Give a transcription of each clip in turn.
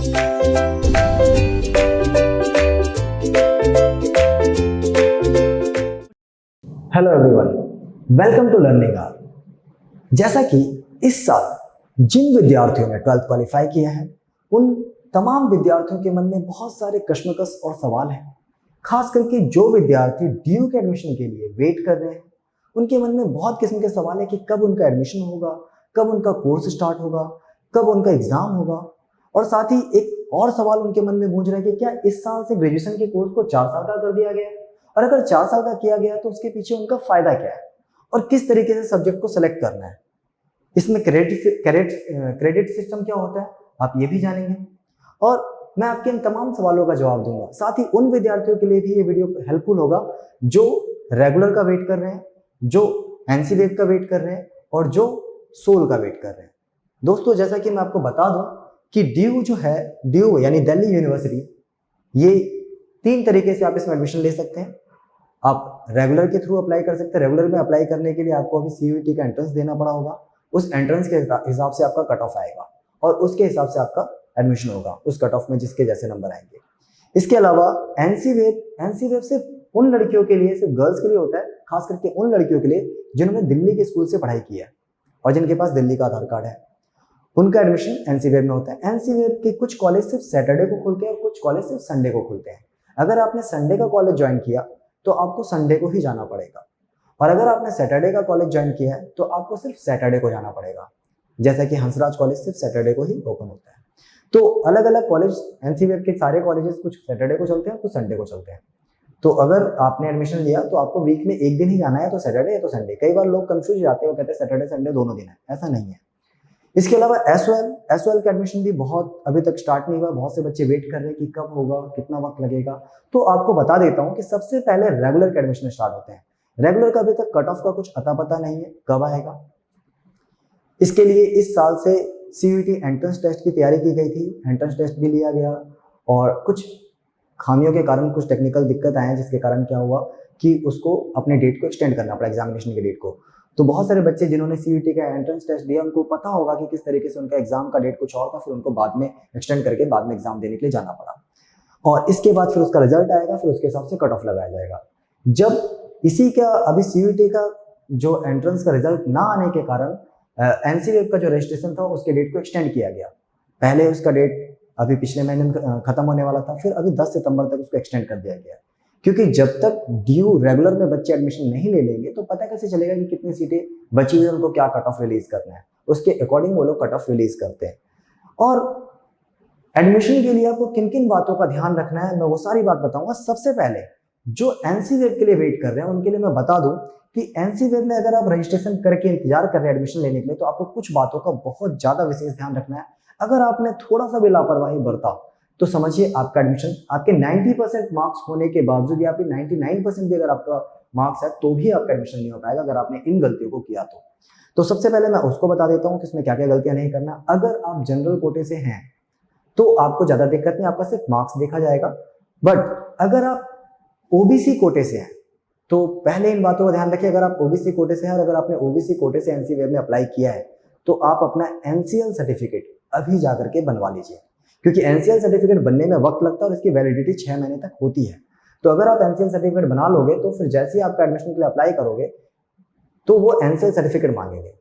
Hello everyone, welcome to learning hour. जैसा कि इस साल जिन विद्यार्थियों ने 12th क्वालिफाई किया है, उन तमाम विद्यार्थियों के मन में बहुत सारे कश्मकश और सवाल हैं। खास करके जो विद्यार्थी डीयू के एडमिशन के लिए वेट कर रहे हैं, उनके मन में बहुत किस्म के सवाल है कि कब उनका एडमिशन होगा, कब उनका कोर्स स्टार्ट होगा, कब उनका एग्जाम होगा। और साथ ही एक और सवाल उनके मन में गूंज रहा है कि क्या इस साल से ग्रेजुएशन के कोर्स को 4 साल का कर दिया गया है, और अगर 4 साल का किया गया तो उसके पीछे उनका फायदा क्या है और किस तरीके से सब्जेक्ट को सिलेक्ट करना है। इसमें क्रेडिट सिस्टम क्या होता है, आप ये भी जानेंगे। और मैं आपके इन तमाम सवालों का जवाब दूंगा। साथ ही उन विद्यार्थियों के लिए भी ये वीडियो हेल्पफुल होगा जो रेगुलर का वेट कर रहे हैं, जो एनसीवेव का वेट कर रहे हैं और जो सोल का वेट कर रहे हैं। दोस्तों, जैसा कि मैं आपको बता दूं कि ड्यू जो है, ड्यू यानी दिल्ली यूनिवर्सिटी, ये 3 तरीके से आप इसमें एडमिशन ले सकते हैं। आप रेगुलर के थ्रू अप्लाई कर सकते हैं। रेगुलर में अप्लाई करने के लिए आपको अभी सीयूईटी का एंट्रेंस देना पड़ा होगा। उस एंट्रेंस के हिसाब से आपका कट ऑफ आएगा और उसके हिसाब से आपका एडमिशन होगा उस कट ऑफ में जिसके जैसे नंबर आएंगे। इसके अलावा एनसीवेव सिर्फ उन लड़कियों के लिए, सिर्फ गर्ल्स के लिए होता है, खास करके उन लड़कियों के लिए जिन्होंने दिल्ली के स्कूल से पढ़ाई की है और जिनके पास दिल्ली का आधार कार्ड है, उनका एडमिशन एनसीवेव में होता है। एनसीवेव के कुछ कॉलेज सिर्फ सैटरडे को खुलते हैं और कुछ कॉलेज सिर्फ संडे को खुलते हैं। अगर आपने संडे का कॉलेज ज्वाइन किया तो आपको संडे को ही जाना पड़ेगा, और अगर आपने सैटरडे का कॉलेज ज्वाइन किया है तो आपको सिर्फ सैटरडे को जाना पड़ेगा। जैसा कि हंसराज कॉलेज सिर्फ सैटरडे को ही ओपन होता है। तो अलग अलग कॉलेज, एनसीवेव के सारे कॉलेजेस कुछ सैटरडे को चलते हैं, कुछ संडे को चलते हैं। तो अगर आपने एडमिशन लिया तो आपको वीक में एक दिन ही जाना है, तो सैटरडे या तो संडे। कई बार लोग कंफ्यूज जाते हैं, वो कहते हैं सैटरडे संडे दोनों दिन है, ऐसा नहीं है। इसके अलावा एसओएल का एडमिशन भी बहुत अभी तक स्टार्ट नहीं हुआ। बहुत से बच्चे वेट कर रहे हैं कि कब होगा, कितना वक्त लगेगा। तो आपको बता देता हूं कि सबसे पहले रेगुलर के एडमिशन स्टार्ट होते हैं। रेगुलर का अभी तक कट ऑफ का कुछ अता पता नहीं है कब आएगा। इसके लिए इस साल से सीयूईटी एंट्रेंस टेस्ट की तैयारी की गई थी। एंट्रेंस टेस्ट भी लिया गया और कुछ खामियों के कारण, कुछ टेक्निकल दिक्कत आए हैं, जिसके कारण क्या हुआ कि उसको अपने डेट को एक्सटेंड करना पड़ा, एग्जामिनेशन की डेट को। तो बहुत सारे बच्चे जिन्होंने सीयूईटी का एंट्रेंस टेस्ट दिया, उनको पता होगा कि किस तरीके से उनका एग्जाम का डेट कुछ और था, फिर उनको बाद में एक्सटेंड करके बाद में एग्जाम देने के लिए जाना पड़ा। और इसके बाद फिर उसका रिजल्ट आएगा, फिर उसके हिसाब से कट ऑफ लगाया जाएगा। जब इसी का अभी सीयूईटी का जो एंट्रेंस का रिजल्ट ना आने के कारण एनसीवेव का जो रजिस्ट्रेशन था उसके डेट को एक्सटेंड किया गया। पहले उसका डेट अभी पिछले महीने खत्म होने वाला था, फिर अभी 10 सितंबर तक उसको एक्सटेंड कर दिया गया। क्योंकि जब तक ड्यू रेगुलर में बच्चे एडमिशन नहीं ले लेंगे तो पता कैसे चलेगा कि कितनी सीटें बची हुई है, उनको क्या कट ऑफ रिलीज करना है। उसके अकॉर्डिंग वो लोग कट ऑफ रिलीज करते हैं। और एडमिशन के लिए आपको किन किन बातों का ध्यान रखना है, मैं वो सारी बात बताऊंगा। सबसे पहले जो एनसीवेव के लिए वेट कर रहे हैं उनके लिए मैं बता दूं कि एनसीवेव में अगर आप रजिस्ट्रेशन करके इंतजार कर रहे हैं एडमिशन लेने के लिए, तो आपको कुछ बातों का बहुत ज्यादा विशेष ध्यान रखना है। अगर आपने थोड़ा सा भी लापरवाही बरता तो समझिए आपका एडमिशन, आपके 90% मार्क्स होने के बावजूद या फिर 99% भी अगर आपका मार्क्स है तो भी आपका एडमिशन नहीं हो पाएगा अगर आपने इन गलतियों को किया तो सबसे पहले मैं उसको बता देता हूँ कि इसमें क्या क्या गलतियां नहीं करना। अगर आप जनरल कोटे से हैं तो आपको ज्यादा दिक्कत नहीं, आपका सिर्फ मार्क्स देखा जाएगा। बट अगर आप ओबीसी कोटे से हैं तो पहले इन बातों का ध्यान रखिए। अगर आप ओबीसी कोटे से हैं और अगर आपने ओबीसी कोटे से एनसीवेव में अप्लाई किया है तो आप अपना एनसीएल सर्टिफिकेट अभी जाकर के बनवा लीजिए, क्योंकि एनसीएल सर्टिफिकेट बनने में वक्त लगता है और इसकी वैलिडिटी 6 महीने तक होती है। तो अगर आप एनसीएल सर्टिफिकेट बना लोगे तो फिर जैसे ही आपका एडमिशन के लिए अप्लाई करोगे तो वो एनसीएल सर्टिफिकेट मांगेंगे,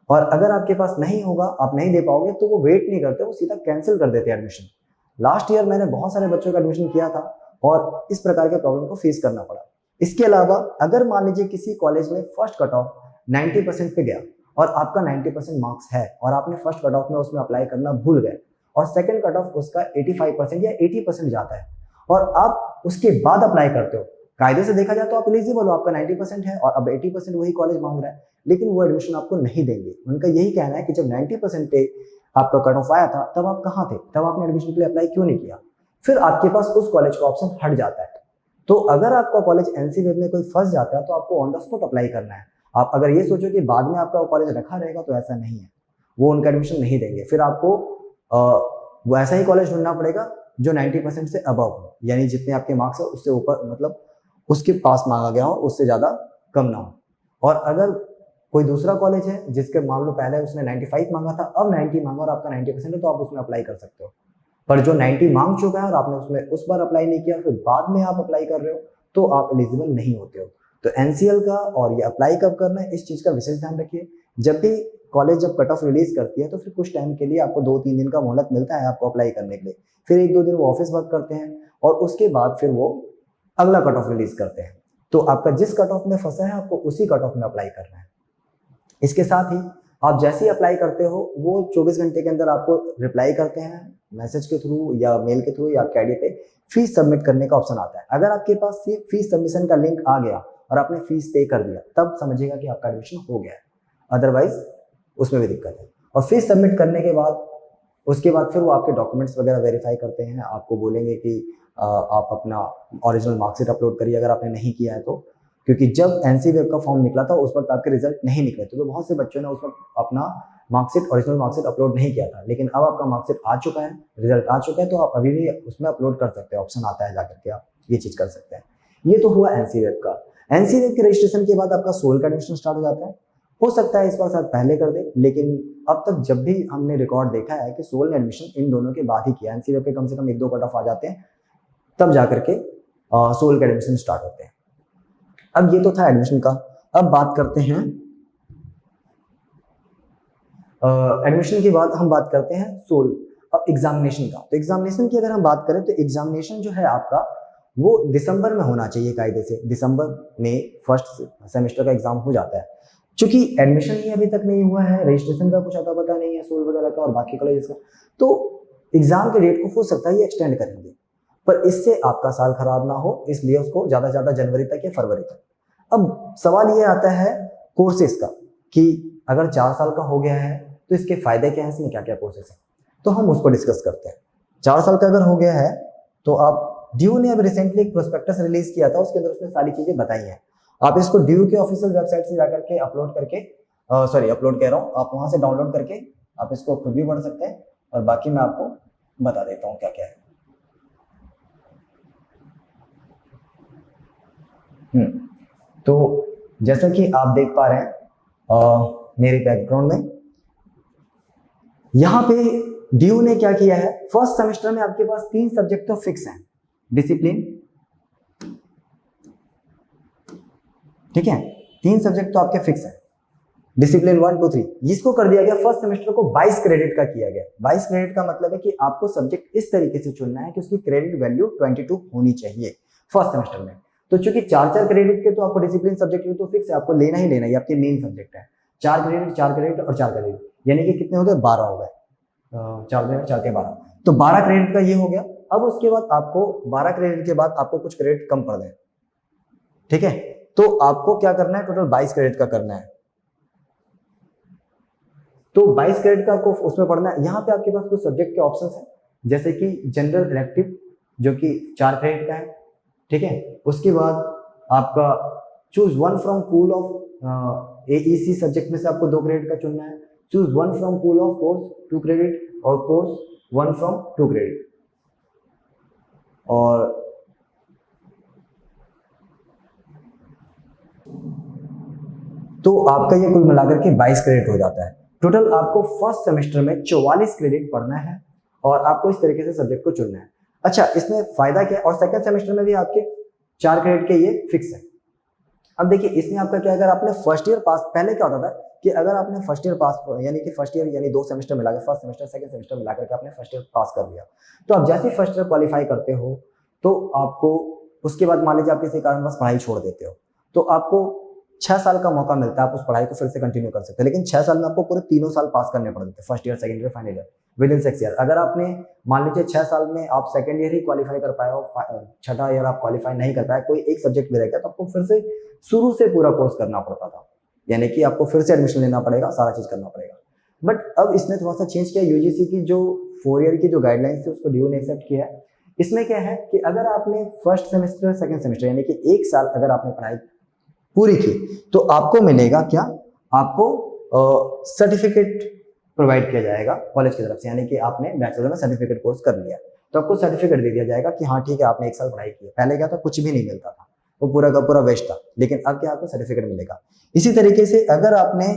और अगर आपके पास नहीं होगा, आप नहीं दे पाओगे, तो वो वेट नहीं करते, वो सीधा कैंसिल कर देते हैं एडमिशन। लास्ट ईयर मैंने बहुत सारे बच्चों का एडमिशन किया था और इस प्रकार के प्रॉब्लम को फेस करना पड़ा। इसके अलावा अगर मान लीजिए किसी कॉलेज में फर्स्ट कट ऑफ 90% पे गया और आपका 90% मार्क्स है और आपने फर्स्ट कट ऑफ में उसमें अप्लाई करना भूल गए और सेकंड कट ऑफ उसका 85% या 80% जाता है और आप उसके बाद अप्लाई करते हो, कायदे से देखा जाए तो आप एलिजिबल हो, आपका 90% है और अब 80% वही कॉलेज मांग रहा है, लेकिन वो एडमिशन आपको नहीं देंगे। उनका यही कहना है कि जब 90% पे आपका कट ऑफ आया था तब आप कहाँ थे, तब आपने एडमिशन के लिए अप्लाई क्यों नहीं किया। फिर आपके पास उस कॉलेज का ऑप्शन हट जाता है। तो अगर आपका कॉलेज एनसीवेव में कोई फंस जाता है तो आपको ऑन द स्पॉट अप्लाई करना है। आप अगर ये सोचो कि बाद में आपका कॉलेज रखा रहेगा तो ऐसा नहीं है, वो उनका एडमिशन नहीं देंगे। फिर आपको वो ऐसा ही कॉलेज ढूंढना पड़ेगा जो 90% से अबव हो, यानी जितने आपके मार्क्स है उससे ऊपर, मतलब उसके पास मांगा गया हो, उससे ज़्यादा कम ना हो। और अगर कोई दूसरा कॉलेज है जिसके मान लो पहले उसने 95 मांगा था, अब 90 मांगा और आपका 90% है, तो आप उसमें अप्लाई कर सकते हो। पर जो 90 मांग चुका है और आपने उसमें उस बार अप्लाई नहीं किया, फिर बाद में आप अप्लाई कर रहे हो, तो आप एलिजिबल नहीं होते हो। तो एनसीएल का और ये अप्लाई कब करना है, इस चीज़ का विशेष ध्यान रखिए। जब भी कॉलेज जब कट ऑफ रिलीज करती है तो फिर कुछ टाइम के लिए आपको 2-3 दिन का मोहलत मिलता है आपको अप्लाई करने के लिए, फिर 1-2 दिन वो ऑफिस वर्क करते हैं और उसके बाद फिर वो अगला कट ऑफ रिलीज करते हैं। तो आपका जिस कट ऑफ में फंसा है आपको उसी कट ऑफ में अप्लाई करना है। इसके साथ ही आप जैसे ही अप्लाई करते हो वो 24 घंटे के अंदर आपको रिप्लाई करते हैं मैसेज के थ्रू या मेल के थ्रू या आपके आईडी पे फीस सबमिट करने का ऑप्शन आता है। अगर आपके पास फीस सबमिशन का लिंक आ गया और आपने फीस पे कर दिया, तब समझिएगा कि आपका एडमिशन हो गया है, अदरवाइज उसमें भी दिक्कत है। और फीस सबमिट करने के बाद उसके बाद फिर वो आपके डॉक्यूमेंट्स वगैरह वेरीफाई करते हैं, आपको बोलेंगे कि आप अपना ओरिजिनल मार्कशीट अपलोड करिए अगर आपने नहीं किया है तो, क्योंकि जब एनसीवेव का फॉर्म निकला था उस वक्त आपके रिजल्ट नहीं निकले थे, तो बहुत से बच्चों ने उस वक्त अपना मार्कशीट ओरिजिनल मार्कशीट अपलोड नहीं किया था। लेकिन अब आपका मार्कशीट आ चुका है, रिजल्ट आ चुका है, तो आप अभी भी उसमें अपलोड कर सकते हैं, ऑप्शन आता है जाकर के आप ये चीज़ कर सकते हैं। ये तो हुआ एनसीवेव का। एनसीवेव के रजिस्ट्रेशन के बाद आपका सोल का एडमिशन स्टार्ट हो जाता है। हो सकता है इस बार शायद पहले कर दे, लेकिन अब तक जब भी हमने रिकॉर्ड देखा है कि सोल ने एडमिशन इन दोनों के बाद ही किया। एनसीवेव के कम से कम 1-2 कट ऑफ आ जाते हैं, तब जाकर के सोल के एडमिशन स्टार्ट होते हैं। अब ये तो था एडमिशन का। अब बात करते हैं एडमिशन के बाद हम बात करते हैं सोल अब एग्जामिनेशन का। तो एग्जामिनेशन की अगर हम बात करें तो एग्जामिनेशन जो है आपका वो दिसंबर में होना चाहिए कायदे से। दिसंबर में फर्स्ट सेमेस्टर का एग्जाम हो जाता है। चूंकि एडमिशन ही अभी तक नहीं हुआ है, रजिस्ट्रेशन का कुछ अता पता नहीं है सोल वगैरह का और बाकी कॉलेज का, तो एग्जाम के डेट को हो सकता है ये एक्सटेंड करेंगे, पर इससे आपका साल खराब ना हो इसलिए उसको ज़्यादा से ज़्यादा जनवरी तक या फरवरी तक। अब सवाल ये आता है कोर्सेज का कि अगर 4 साल का हो गया है तो इसके फायदे क्या हैं, इसमें क्या क्या कोर्सेज हैं, तो हम उसको डिस्कस करते हैं। 4 साल का अगर हो गया है तो आप ड्यू ने अब रिसेंटली एक प्रोस्पेक्टस रिलीज किया था, उसके अंदर उसने सारी चीज़ें बताई हैं। आप इसको ड्यू के ऑफिशियल वेबसाइट से जाकर के अपलोड करके अपलोड कह रहा हूँ, आप वहाँ से डाउनलोड करके आप इसको खुद भी पढ़ सकते हैं और बाकी मैं आपको बता देता हूँ क्या क्या है। तो जैसा कि आप देख पा रहे हैं मेरे बैकग्राउंड में, यहाँ पे ड्यू ने क्या किया है, फर्स्ट सेमेस्टर में आपके पास 3 सब्जेक्ट तो फिक्स हैं, डिसिप्लिन, ठीक है, 3 सब्जेक्ट तो आपके फिक्स हैं, डिसिप्लिन 1, 2, 3। जिसको कर दिया गया फर्स्ट सेमेस्टर को 22 क्रेडिट का किया गया। 22 क्रेडिट का मतलब है कि आपको सब्जेक्ट इस तरीके से चुनना है कि उसकी क्रेडिट वैल्यू 22 होनी चाहिए फर्स्ट सेमेस्टर में। तो चूंकि 4-4 क्रेडिट के तो आपको डिसिप्लिन सब्जेक्ट तो फिक्स है, आपको लेना ही लेना, ये आपके मेन सब्जेक्ट है। 4 क्रेडिट 4 क्रेडिट और 4 क्रेडिट, यानी कि कितने हो गए, 12 हो गए, 4 में 4 के 12, तो 12 क्रेडिट का ये हो गया। अब उसके बाद आपको 12 क्रेडिट के बाद आपको कुछ क्रेडिट कम पड़ गए, ठीक है, तो आपको क्या करना है, टोटल 22 क्रेडिट का करना है। तो 22 क्रेडिट का आपको उसमें पढ़ना है। यहाँ पे आपके पास कुछ सब्जेक्ट के ऑप्शंस हैं, जैसे कि जनरल इलेक्टिव जो कि 4 क्रेडिट का है, ठीक है। उसके बाद आपका choose 1 from pool of AEC subject में से आपको 2 क्रेडिट का चुनना है। Choose 1 from pool of course 2 credit और कोर्स 1 फ्रॉम 2 क्रेडिट। और तो आपका ये कुल मिलाकर के 22 क्रेडिट हो जाता है। टोटल आपको फर्स्ट सेमेस्टर में 44 क्रेडिट पढ़ना है और आपको इस तरीके से सब्जेक्ट को चुनना है। अच्छा, इसमें फायदा क्या है, और सेकंड सेमेस्टर में भी आपके 4 क्रेडिट के ये फिक्स है। अब देखिए इसमें आपका क्या, अगर आपने फर्स्ट ईयर पास, पहले क्या होता था कि अगर आपने फर्स्ट ईयर पास यानी कि फर्स्ट ईयर यानी 2 सेमेस्टर मिला के, फर्स्ट सेमेस्टर सेकंड सेमेस्टर मिला करके आपने फर्स्ट ईयर पास कर लिया, तो आप जैसे ही फर्स्ट ईयर क्वालिफाई करते हो तो आपको उसके बाद मान लीजिए आप किसी कारणवश पढ़ाई छोड़ देते हो तो आपको 6 साल का मौका मिलता है, आप उस पढ़ाई को फिर से कंटिन्यू कर सकते हैं। लेकिन 6 साल में आपको पूरे तीनों साल पास करने पड़ते हैं, first year second year final year with in 6 year. अगर आपने मान लीजिए 6 साल में आप सेकंड ईयर ही क्वालिफाई कर पाए हो, छठा ईयर आप क्वालिफाई नहीं कर पाए, कोई एक सब्जेक्ट में रह गया, तो आपको फिर से शुरू से पूरा कोर्स करना पड़ता था, यानी कि आपको फिर से एडमिशन लेना पड़ेगा, सारा चीज करना पड़ेगा। बट अब इसने थोड़ा सा चेंज किया, यूजीसी की जो 4 ईयर की जो गाइडलाइंस थी उसको ड्यू ने एक्सेप्ट किया है। इसमें क्या है कि अगर आपने फर्स्ट सेमेस्टर सेकंड सेमेस्टर यानी कि 1 साल अगर आपने पढ़ाई पूरी की तो आपको मिलेगा क्या, आपको सर्टिफिकेट प्रोवाइड किया जाएगा कॉलेज की तरफ से, यानी कि आपने बैचलर में सर्टिफिकेट कोर्स कर लिया तो आपको सर्टिफिकेट दे दिया जाएगा कि हाँ ठीक है आपने 1 साल पढ़ाई की है। पहले क्या था, कुछ भी नहीं मिलता था, वो पूरा का पूरा वेस्ट था, लेकिन अब क्या आपको सर्टिफिकेट मिलेगा। इसी तरीके से अगर आपने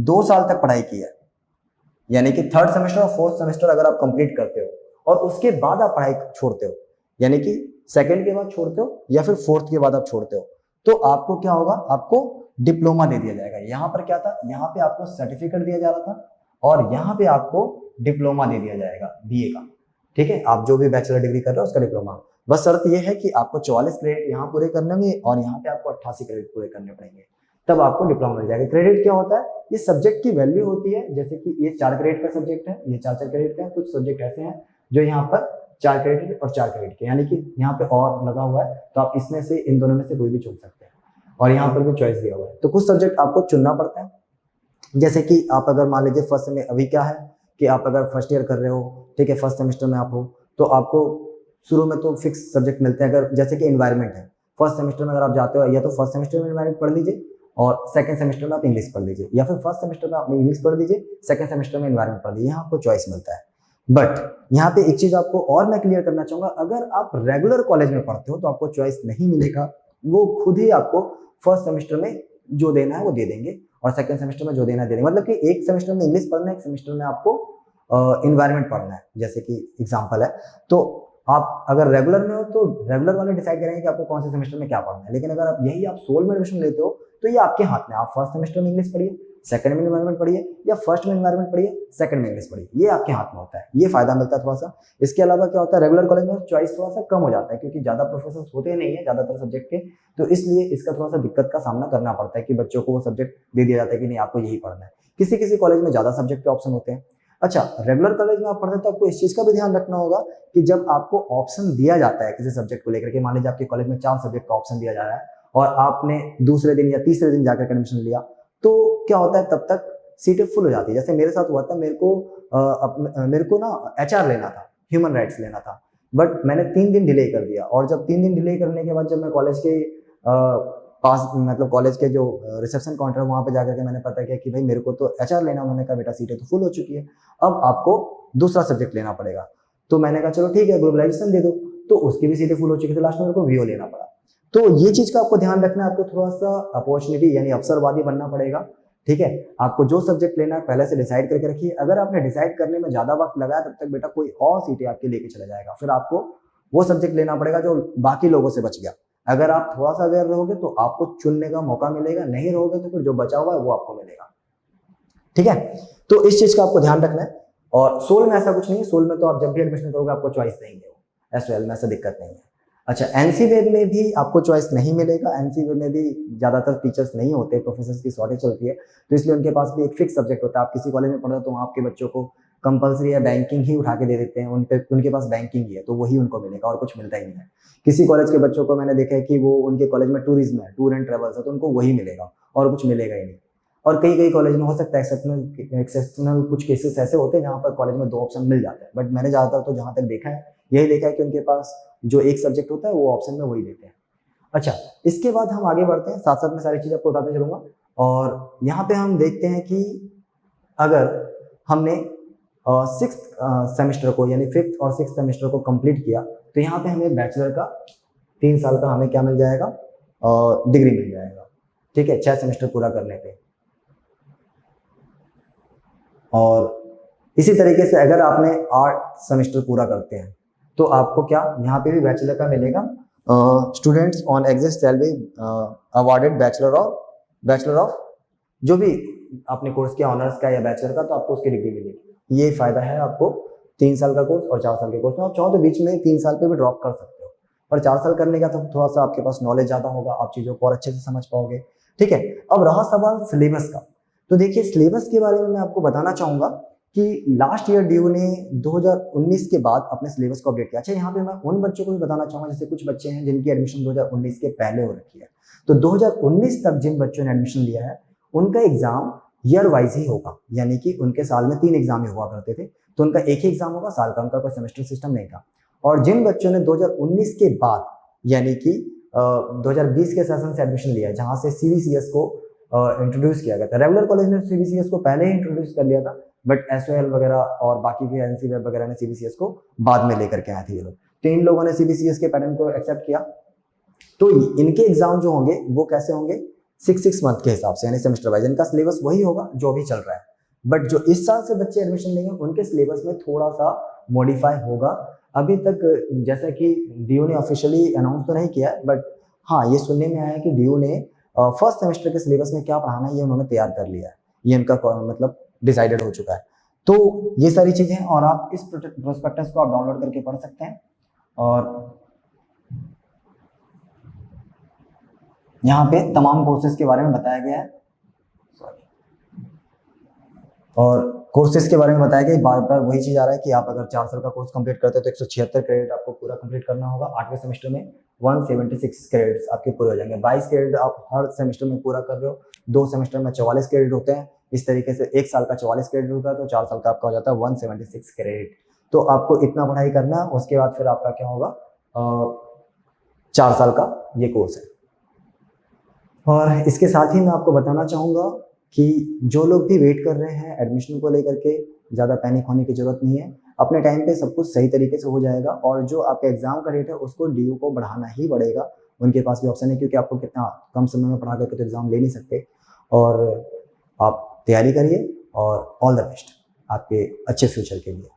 2 साल तक पढ़ाई की है, यानी कि 3rd सेमेस्टर और 4th सेमेस्टर अगर आप कंप्लीट करते हो और उसके बाद आप पढ़ाई छोड़ते हो, यानी कि सेकंड के बाद छोड़ते हो या फिर फोर्थ के बाद आप छोड़ते हो, तो आपको क्या होगा, आपको डिप्लोमा दे दिया जाएगा। यहाँ पर क्या था, यहाँ पे आपको सर्टिफिकेट दिया जा रहा था और यहाँ पे आपको डिप्लोमा दे दिया जाएगा बीए का। ठीक है, आप जो भी बैचलर डिग्री कर रहे हो उसका डिप्लोमा। बस शर्त यह है कि आपको 44 क्रेडिट यहाँ पूरे करने होंगे और यहाँ पे आपको 88 क्रेडिट पूरे करने पड़ेंगे, तब आपको डिप्लोमा मिल जाएगा। क्रेडिट क्या होता है, ये सब्जेक्ट की वैल्यू होती है। जैसे कि ये 4 क्रेडिट का सब्जेक्ट है, ये 4 क्रेडिट का है। कुछ सब्जेक्ट ऐसे हैं जो यहाँ पर 4 क्रेडिट और 4 क्रेडिट के, यानी कि यहाँ पे और लगा हुआ है, तो आप इसमें से इन दोनों में से कोई भी चुन सकते हैं और यहाँ पर भी चॉइस दिया हुआ है। तो कुछ सब्जेक्ट आपको चुनना पड़ता है, जैसे कि आप अगर मान लीजिए फर्स्ट में अभी क्या है कि आप अगर फर्स्ट ईयर कर रहे हो, ठीक है, फर्स्ट सेमेस्टर में आप हो, तो आपको शुरू में तो फिक्स सब्जेक्ट मिलते हैं। अगर जैसे कि एनवायरनमेंट है, फर्स्ट सेमेस्टर में अगर आप जाते हो या तो फर्स्ट सेमेस्टर में एनवायरनमेंट पढ़ लीजिए और सेकंड सेमेस्टर में आप इंग्लिश पढ़ लीजिए, या फिर फर्स्ट सेमेस्टर में आप इंग्लिश पढ़ लीजिए, सेकंड सेमेस्टर में एनवायरनमेंट पढ़ लीजिए, यहाँ आपको चॉइस मिलता है। बट यहाँ पे एक चीज आपको और मैं क्लियर करना चाहूंगा, अगर आप रेगुलर कॉलेज में पढ़ते हो तो आपको चॉइस नहीं मिलेगा, वो खुद ही आपको फर्स्ट सेमेस्टर में जो देना है वो दे देंगे और सेकंड सेमेस्टर में जो देना है दे देंगे। मतलब कि एक सेमेस्टर में इंग्लिश पढ़ना है, एक सेमेस्टर में आपको इन्वायरमेंट पढ़ना है, जैसे कि एग्जांपल है। तो आप अगर रेगुलर में हो तो रेगुलर वाले डिसाइड करेंगे कि आपको कौन से सेमेस्टर में क्या पढ़ना है, लेकिन अगर आप यही आप सोल में एडमिशन लेते हो तो ये आपके हाथ में, आप फर्स्ट सेमेस्टर में इंग्लिश पढ़िए, सेकंड में एनवायरनमेंट पढ़िए, या फर्स्ट में एनवायरनमेंट पढ़िए, सेकंड में इंग्लिश पढ़िए, ये आपके हाथ में होता है, ये फायदा मिलता है थोड़ा सा। इसके अलावा क्या होता है, रेगुलर कॉलेज में चॉइस थोड़ा सा कम हो जाता है क्योंकि ज्यादा प्रोफेसर होते नहीं है ज्यादातर सब्जेक्ट के, तो इसलिए इसका थोड़ा सा दिक्कत का सामना करना पड़ता है कि बच्चों को वो सब्जेक्ट दे दिया जाता है कि नहीं आपको यही पढ़ना है। किसी किसी कॉलेज में ज्यादा सब्जेक्ट के ऑप्शन होते हैं। अच्छा, रेगुलर कॉलेज में आप पढ़ते हैं तो आपको इस चीज का भी ध्यान रखना होगा कि जब आपको ऑप्शन दिया जाता है किसी सब्जेक्ट को लेकर के, मान लीजिए आपके कॉलेज में 4 सब्जेक्ट का ऑप्शन दिया जा रहा है और आपने दूसरे दिन या तीसरे दिन जाकर एडमिशन लिया, तो क्या होता है तब तक सीटें फुल हो जाती है। जैसे मेरे साथ हुआ था, मेरे को ना एचआर लेना था, ह्यूमन राइट्स लेना था, बट मैंने 3 दिन डिले कर दिया और जब 3 दिन डिले करने के बाद जब मैं कॉलेज के पास, मतलब कॉलेज के जो रिसेप्शन काउंटर है वहां पे जाकर के मैंने पता किया कि भाई मेरे को तो एचआर लेना, उन्होंने कहा बेटा सीटें तो फुल हो चुकी है, अब आपको दूसरा सब्जेक्ट लेना पड़ेगा। तो मैंने कहा चलो ठीक है ग्लोबलाइजेशन दे दो, तो उसकी भी सीटें फुल हो चुकी थी, लास्ट में मेरे को वीओ लेना पड़ा। तो ये चीज का आपको ध्यान रखना है, आपको थोड़ा सा अपॉर्चुनिटी यानी अवसरवादी बनना पड़ेगा। ठीक है, आपको जो सब्जेक्ट लेना है पहले से डिसाइड करके रखिए। अगर आपने डिसाइड करने में ज्यादा वक्त लगाया तब तक बेटा कोई और सीटें आपके लेके चला जाएगा, फिर आपको वो सब्जेक्ट लेना पड़ेगा जो बाकी लोगों से बच गया। अगर आप थोड़ा सा अवेयर रहोगे तो आपको चुनने का मौका मिलेगा, नहीं रहोगे तो फिर जो बचा हुआ है वो आपको मिलेगा। ठीक है, तो इस चीज का आपको ध्यान रखना है। और सोल में ऐसा कुछ नहीं है, सोल में तो आप जब भी एडमिशन करोगे आपको चॉइस देंगे, एसओएल में ऐसा दिक्कत नहीं है। अच्छा, एनसीवेब में भी आपको चॉइस नहीं मिलेगा, एनसीवेब में भी ज्यादातर टीचर्स नहीं होते, प्रोफेसर्स की शॉर्टेज चलती है, तो इसलिए उनके पास भी एक फिक्स सब्जेक्ट होता है। आप किसी कॉलेज में पढ़ते हो तो वहाँ आपके बच्चों को कंपलसरी या बैंकिंग ही उठा के दे देते हैं, उनके पास बैंकिंग ही है तो वही उनको मिलेगा और कुछ मिलता ही नहीं है। किसी कॉलेज के बच्चों को मैंने देखा है कि वो उनके कॉलेज में टूरिज्म है, टूर एंड ट्रेवल्स है, तो उनको वही मिलेगा और कुछ मिलेगा ही नहीं। और कई कई कॉलेज में हो सकता है एक्सेप्शनल कुछ केसेस ऐसे होते हैं जहाँ पर कॉलेज में 2 ऑप्शन मिल जाते हैं, बट मैंने ज्यादातर तो जहाँ तक देखा है यही देखा है कि उनके पास जो एक सब्जेक्ट होता है वो ऑप्शन में वही देते हैं। अच्छा, इसके बाद हम आगे बढ़ते हैं, साथ साथ में सारी चीज़ आपको बताते चलूंगा। और यहाँ पे हम देखते हैं कि अगर हमने 6th सेमेस्टर को यानी 5th और 6th सेमेस्टर को कंप्लीट किया तो यहाँ पे हमें बैचलर का 3 साल का हमें क्या मिल जाएगा, डिग्री मिल जाएगा। ठीक है, 6 सेमेस्टर पूरा करने पे। और इसी तरीके से अगर आपने 8 सेमेस्टर पूरा करते हैं तो आपको क्या यहाँ पे भी बैचलर का मिलेगा। Students on exit shall be awarded bachelor of जो भी आपने कोर्स किया ऑनर्स का या बैचलर का, तो आपको उसकी डिग्री मिलेगी। ये फायदा है आपको 3 साल का कोर्स और 4 साल के कोर्स में। आप चाहो तो बीच में 3 साल पे भी ड्रॉप कर सकते हो, पर 4 साल करने का तो थोड़ा सा आपके पास नॉलेज ज्यादा होगा, आप चीजों को और अच्छे से समझ पाओगे। ठीक है, अब रहा सवाल सिलेबस का, तो देखिए सिलेबस के बारे में मैं आपको बताना चाहूंगा कि लास्ट ईयर ड्यू ने 2019 के बाद अपने सिलेबस को अपडेट किया। अच्छा, यहाँ पे मैं उन बच्चों को भी बताना चाहूंगा, जैसे कुछ बच्चे हैं जिनकी एडमिशन 2019 के पहले हो रखी है, तो 2019 तक जिन बच्चों ने एडमिशन लिया है उनका एग्जाम ईयर वाइज ही होगा, यानी कि उनके साल में 3 एग्जाम ही हुआ करते थे, तो उनका एक ही एग्जाम होगा साल का, उनका कोई सेमेस्टर सिस्टम नहीं था। और जिन बच्चों ने 2019 के बाद यानी कि 2020 के सेशन से एडमिशन लिया, जहां से सीबीसीएस को इंट्रोड्यूस किया गया था, रेगुलर कॉलेज ने सीबीसीएस को पहले ही इंट्रोड्यूस कर लिया था, बट एसओएल वगैरह और बाकी के एनसीवेब वगैरह ने सीबीसीएस को बाद में लेकर के आए थे ये लोग, तो इन लोगों ने सीबीसीएस के पैटर्न को एक्सेप्ट किया। तो इनके एग्जाम जो होंगे वो कैसे होंगे, 6 मंथ के हिसाब से, यानी सेमेस्टर वाइज। इनका सिलेबस वही होगा जो भी चल रहा है, बट जो इस साल से बच्चे एडमिशन लेंगे उनके सिलेबस में थोड़ा सा मॉडिफाई होगा। अभी तक जैसा कि डीयू ने ऑफिशियली अनाउंस तो नहीं किया है, बट हाँ ये सुनने में आया है कि डीयू ने फर्स्ट सेमेस्टर के सिलेबस में क्या पढ़ाना है ये उन्होंने तैयार कर लिया है, ये इनका मतलब डिसाइडेड हो चुका है। तो ये सारी चीज़ें हैं और आप इस प्रोस्पेक्टस को आप डाउनलोड करके पढ़ सकते हैं। और यहाँ पे तमाम कोर्सेज के बारे में बताया गया है, और कोर्सेज के बारे में बताया गया, बार बार वही चीज़ आ रहा है कि आप अगर 4 साल का कोर्स कंप्लीट करते हैं तो 176 क्रेडिट आपको पूरा कंप्लीट करना होगा। 8वें सेमेस्टर में 176 क्रेडिट्स आपके पूरे हो जाएंगे। 22 क्रेडिट आप हर सेमेस्टर में पूरा कर रहे हो। 2 सेमेस्टर में 44 क्रेडिट होते हैं। इस तरीके से 1 साल का 44 क्रेडिट होता है, तो 4 साल का आपका हो जाता है 176 क्रेडिट। तो आपको इतना पढ़ाई करना है, उसके बाद फिर आपका क्या होगा, 4 साल का ये कोर्स है। और इसके साथ ही मैं आपको बताना चाहूँगा कि जो लोग भी वेट कर रहे हैं एडमिशन को लेकर के, ज़्यादा पैनिक होने की ज़रूरत नहीं है। अपने टाइम पे सब कुछ सही तरीके से हो जाएगा, और जो आपका एग्ज़ाम का डेट है उसको डीयू को बढ़ाना ही पड़ेगा। उनके पास भी ऑप्शन है, क्योंकि आपको कितना कम समय में पढ़ा करके तो एग्ज़ाम ले नहीं सकते। और आप तैयारी करिए और ऑल द बेस्ट आपके अच्छे फ्यूचर के लिए।